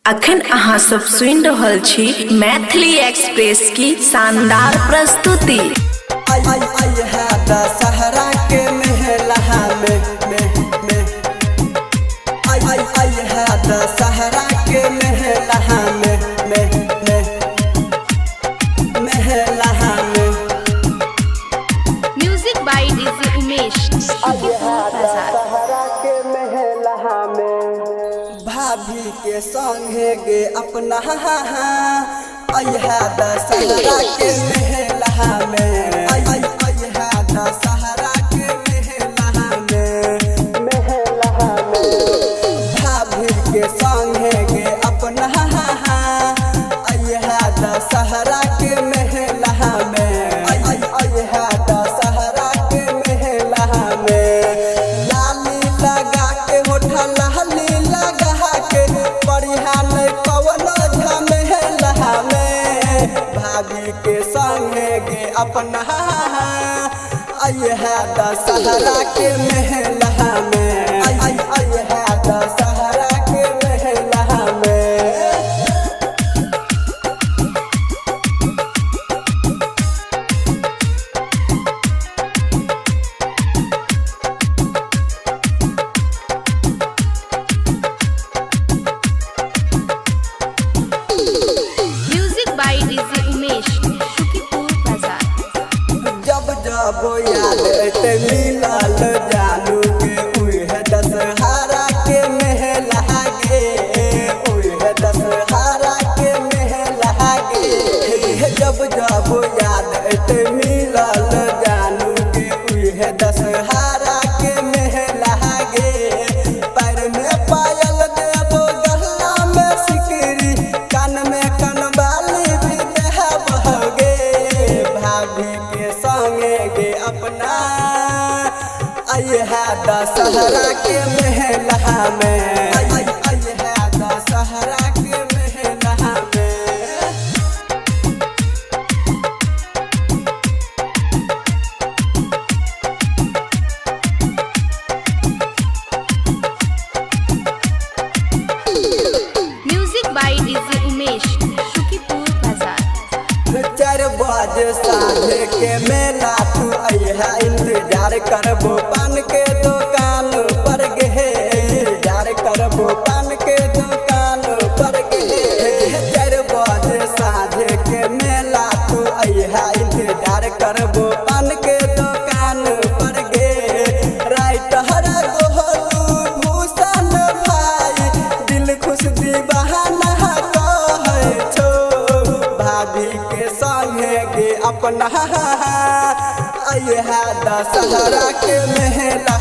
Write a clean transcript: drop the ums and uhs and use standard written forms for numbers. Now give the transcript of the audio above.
अखन अहाँ सब सुन रहल छी मैथिली एक्सप्रेस की शानदार प्रस्तुति। आई है दशहरा के मेला में आई है दशहरा के मेला में music by DJ Umesh. Dussehra के मेला में भाभी के संगे गे अपना आई है दशहरा के मेला में आई है दशहरा के मेला में भाभी के संगे गे अपना आई है दशहरा के मेला में आई है दशहरा के मेला में लाली लगा के होठा लाली लगा के बढ़िया नहीं कवनो झमेला में भाभी के संगे गे अपना आई है दशहरा के मेला में आई है दशहरा के मेला में। Music by DJ Umesh, Shukipur बाजार। जब जब याद ते मिलल जानू के उहे दशहरा के मेला गे उहे दशहरा के मेला गे जब जब याद ते मिलल जानू के उहे दशहरा के मेला गे पैर में पायल देबो गला में सिकरी कान में कनवाली भी देबोगे भाभी के संगे गे अपना आई है दशहरा के मेला में आई है दशहरा के मेला में। Music by DJ Umesh, Shukipur बाजार। 4 बजे साँझ के मेला तू अइहा इंतजार करबो पान के दुकान पर गे इंतजार करबो पान के दुकान पर गे 4 बजे साँझ के मेला तू अइहा इंतजार करबो पान के दुकान पर गे राइट हरा गोलू भूषण भाई दिल खुश दीवाना कहे छो भाभी के संगे गे अपना आई है दशहरा के मेला